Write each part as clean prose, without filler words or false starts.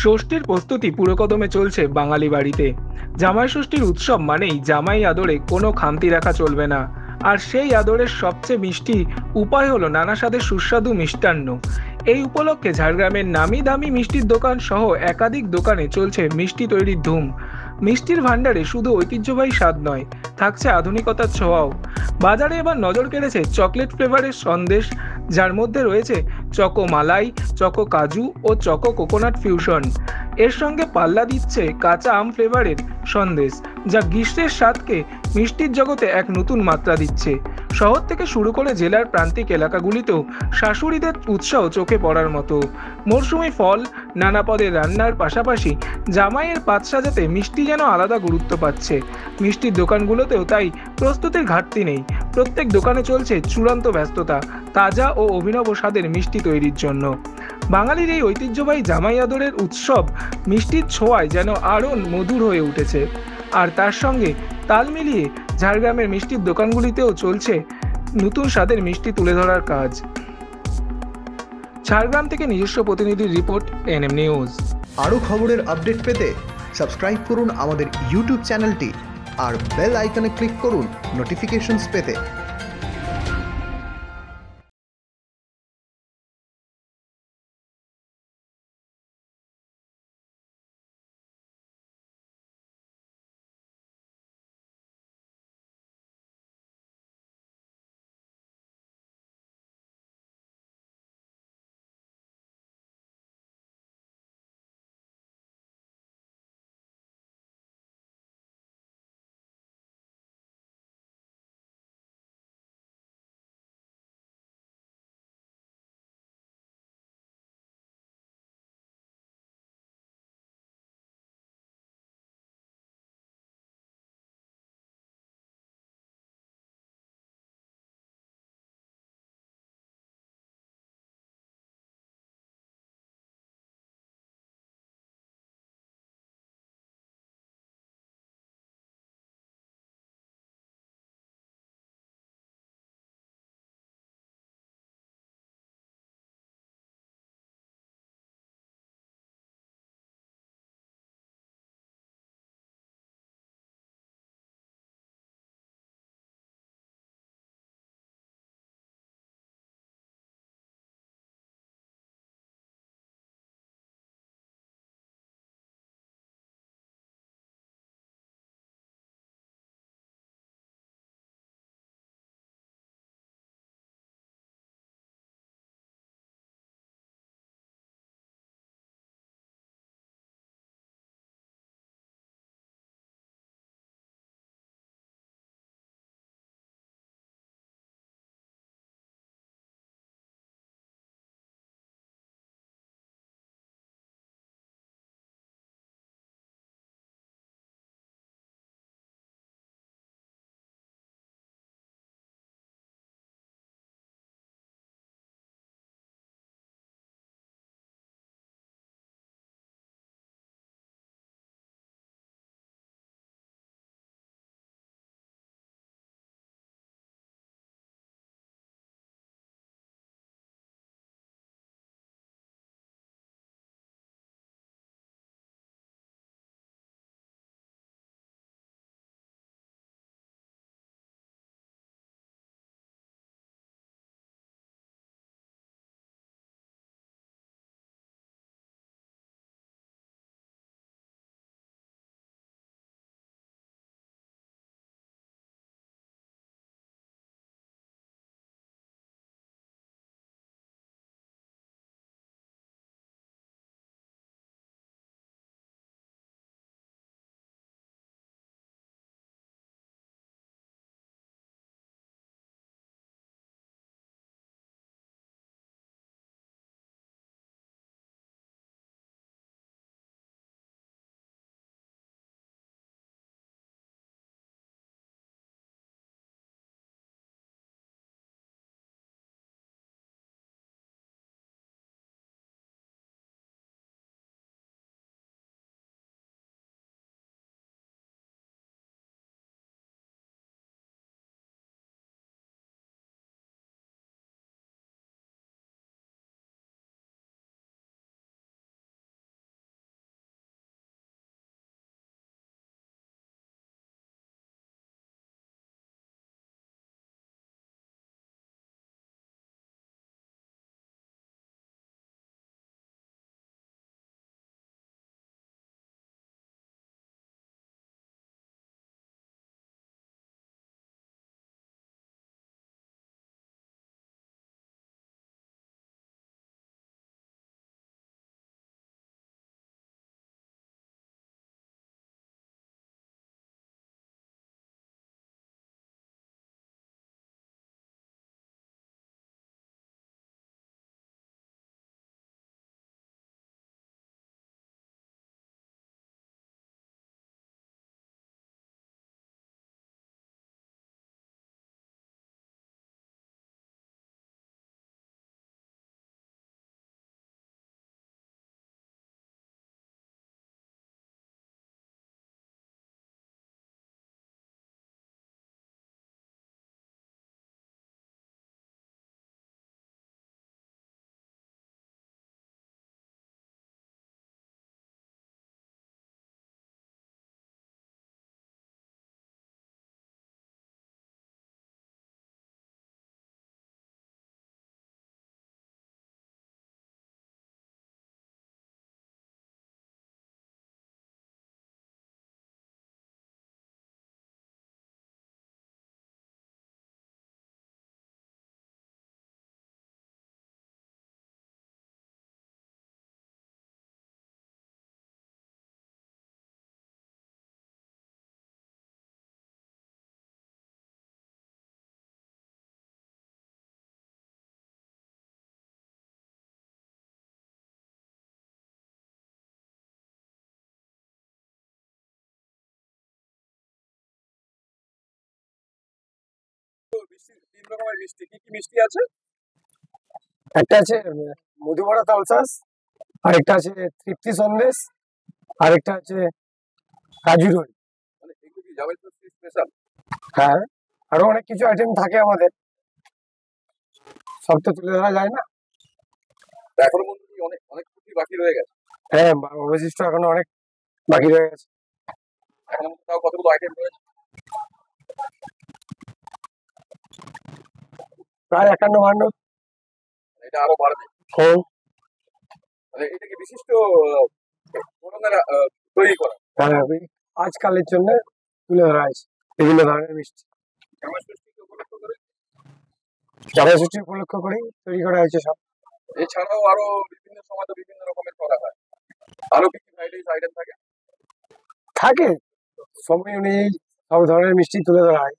ষষ্ঠীর প্রস্তুতি পুরোকদমে চলছে বাঙালি বাড়িতে। জামাই ষষ্ঠীর উৎসব মানেই জামাই আদরে কোনো খামতি রাখা চলবে না। আর সেই আদরের সবচেয়ে মিষ্টি উপায় হলো নানা স্বাদের সুস্বাদু মিষ্টান্ন। এই উপলক্ষে ঝাড়গ্রামের নামি দামি মিষ্টির দোকান সহ একাধিক দোকানে চলছে মিষ্টি তৈরির ধুম। মিষ্টির ভাণ্ডারে শুধু ঐতিহ্যবাহী স্বাদ নয়, থাকছে আধুনিকতার ছোঁয়াও। বাজারে এবার নজর কেড়েছে চকলেট ফ্লেভারের সন্দেশ, যার মধ্যে রয়েছে চকো মালাই, চকো কাজু ও চকো কোকোনাট ফিউশন। এর সঙ্গে পাল্লা দিচ্ছে কাঁচা আম ফ্লেভারের সন্দেশ, যা গ্রীষ্মের স্বাদকে মিষ্টির জগতে এক নতুন মাত্রা দিচ্ছে। শহর থেকে শুরু করে জেলার প্রান্তিক এলাকাগুলিতেও শাশুড়িদের উৎসাহ চোখে পড়ার মতো। মরশুমি ফল, নানা পদের রান্নার পাশাপাশি জামাইয়ের পাত সাজাতে মিষ্টি যেন আলাদা গুরুত্ব পাচ্ছে। মিষ্টির দোকানগুলোতেও তাই প্রস্তুতির ঘাটতি নেই। প্রত্যেক দোকানে চলছে চূড়ান্ত ব্যস্ততা তাজা ও অভিনব স্বাদের মিষ্টি তৈরির জন্য। বাঙালির এই ঐতিহ্যবাহী জামাই আদরের উৎসব মিষ্টির ছোঁয়ায় যেন আরও মধুর হয়ে উঠেছে। আর তার সঙ্গে তাল মিলিয়ে ঝাড়গ্রামের মিষ্টির দোকানগুলিতেও চলছে নতুন স্বাদের মিষ্টি তুলে ধরার কাজ। ঝাড়গ্রাম থেকে নিজস্ব প্রতিনিধির রিপোর্ট, এনএম নিউজ। আরও খবরের আপডেট পেতে সাবস্ক্রাইব করুন আমাদের ইউটিউব চ্যানেলটি আর বেল আইকনে ক্লিক করুন নোটিফিকেশনস পেতে। তিন রকমের মিষ্টি, কি কি মিষ্টি আছে? একটা আছে মধুবড়া তালসাস, আরেকটা আছে তৃপ্তি সন্দেশ, আরেকটা আছে কাজু রোল। মানে এগুলো কি জামাই ষষ্ঠী স্পেশাল? হ্যাঁ, আরো অনেক কিছু আইটেম থাকে আমাদের, সব তো তুলে ধরা যায় না। এখনো পর্যন্ত কি অনেক অনেক কিছু বাকি রয়ে গেছে? হ্যাঁ, অবশিষ্ট এখনো অনেক বাকি রয়ে গেছে। এখনো পর্যন্ত তাও কতগুলো আইটেম রয়েছে? প্রায় 51-52। মানে এটা আরো বাড়বে? হুম, মানে এটা কি বিশিষ্ট ধরনের তৈরি করা? হ্যাঁ, ওই আজকালের জন্য তুলে ধরা হয়েছে বিভিন্ন ধরনের মিষ্টি। জামাই ষষ্ঠীকে উপলক্ষ করে? জামাই ষষ্ঠী উপলক্ষ করেই তৈরি করা হয়েছে সব। এছাড়াও আরো বিভিন্ন সময় তো বিভিন্ন রকমের করা হয়, আরো কি কি ভ্যারাইটিস আইটেম থাকে? থাকে, সময় অনুযায়ী সব ধরনের মিষ্টি তুলে ধরা হয়।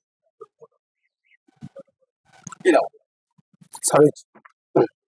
কি নাম? সরি।